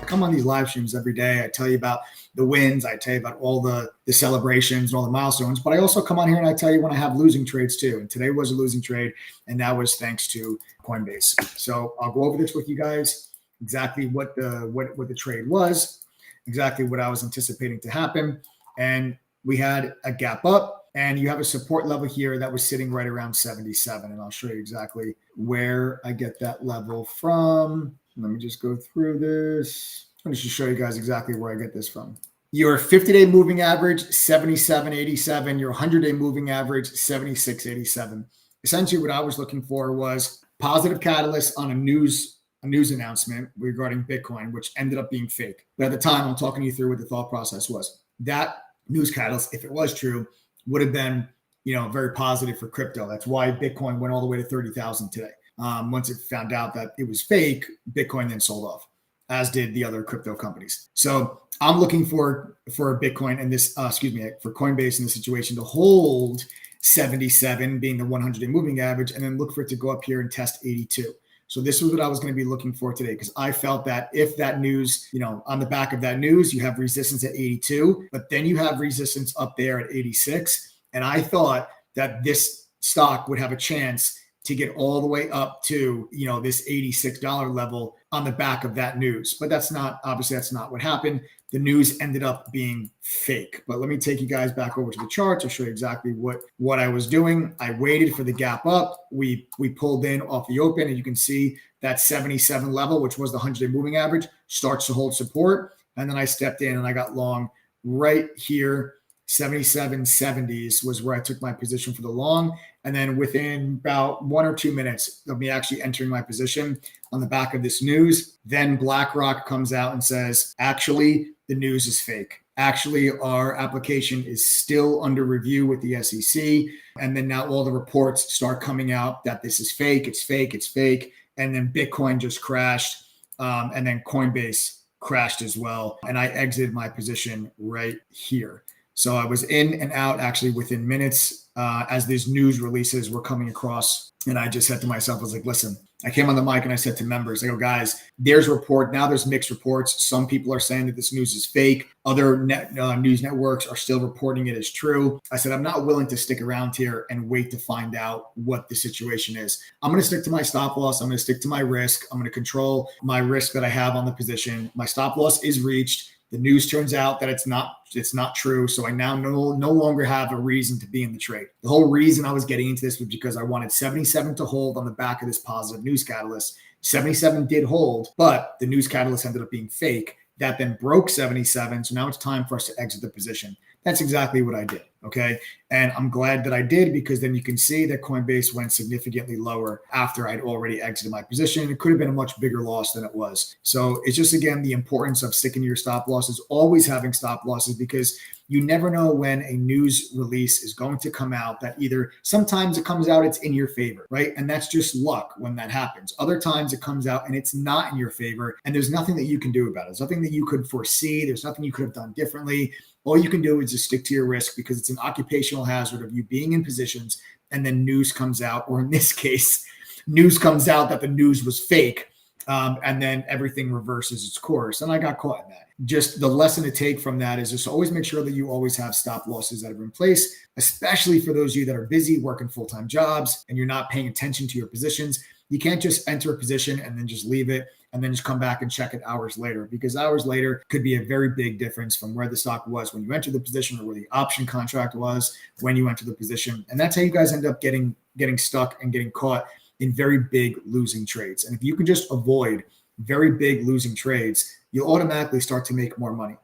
come on these live streams every day. I tell you about the wins. I tell you about all the celebrations and all the milestones, but I also come on here and I tell you when I have losing trades too. And today was a losing trade, and that was thanks to Coinbase. So I'll go over this with you guys, exactly what the trade was, exactly what I was anticipating to happen. And we had a gap up, and you have a support level here that was sitting right around 77. And I'll show you exactly where I get that level from. Let me just go through this. I'm just to show you guys exactly where I get this from. Your 50-day moving average, 77.87. Your 100-day moving average, 76.87. Essentially, what I was looking for was positive catalyst on a news announcement regarding Bitcoin, which ended up being fake. But at the time, I'm talking you through what the thought process was. That news catalyst, if it was true, would have been, very positive for crypto. That's why Bitcoin went all the way to 30,000 today. Once it found out that it was fake, Bitcoin then sold off, as did the other crypto companies. So I'm looking for Bitcoin and this, for Coinbase in this situation to hold 77 being the 100-day moving average, and then look for it to go up here and test 82. So this is what I was going to be looking for today, because I felt that if that news, on the back of that news, you have resistance at 82, but then you have resistance up there at 86. And I thought that this stock would have a chance to get all the way up to, this $86 level on the back of that news. But that's not what happened. The news ended up being fake. But let me take you guys back over to the charts. I'll show you exactly what I was doing. I waited for the gap up. We pulled in off the open, and you can see that 77 level, which was the 100-day moving average, starts to hold support. And then I stepped in and I got long right here. 77.70s was where I took my position for the long. And then within about 1 or 2 minutes of me actually entering my position on the back of this news, then BlackRock comes out and says, actually, the news is fake. Actually, our application is still under review with the SEC. And then now all the reports start coming out that this is fake, it's fake, it's fake. And then Bitcoin just crashed. And then Coinbase crashed as well. And I exited my position right here. So I was in and out actually within minutes as these news releases were coming across. And I just said to myself, I was like, listen, I came on the mic and I said to members, I go, guys, there's a report. Now there's mixed reports. Some people are saying that this news is fake. Other news networks are still reporting it as true. I said, I'm not willing to stick around here and wait to find out what the situation is. I'm going to stick to my stop loss. I'm going to stick to my risk. I'm going to control my risk that I have on the position. My stop loss is reached. The news turns out that it's not true. So I now no longer have a reason to be in the trade. The whole reason I was getting into this was because I wanted 77 to hold on the back of this positive news catalyst. 77 did hold, but the news catalyst ended up being fake. That then broke 77. So now it's time for us to exit the position. That's exactly what I did. Okay. And I'm glad that I did, because then you can see that Coinbase went significantly lower after I'd already exited my position. It could have been a much bigger loss than it was. So it's just, again, the importance of sticking to your stop losses, always having stop losses, because you never know when a news release is going to come out that either sometimes it comes out, it's in your favor, right? And that's just luck when that happens. Other times it comes out and it's not in your favor, and there's nothing that you can do about it. There's nothing that you could foresee. There's nothing you could have done differently. All you can do is just stick to your risk, because it's an occupational hazard of you being in positions and then news comes out, or in this case, news comes out that the news was fake. And then everything reverses its course. And I got caught in that. Just the lesson to take from that is just always make sure that you always have stop losses that are in place, especially for those of you that are busy working full-time jobs and you're not paying attention to your positions. You can't just enter a position and then just leave it and then just come back and check it hours later, because hours later could be a very big difference from where the stock was when you entered the position or where the option contract was when you entered the position. And that's how you guys end up getting stuck and getting caught in very big losing trades. And if you can just avoid very big losing trades, you'll automatically start to make more money.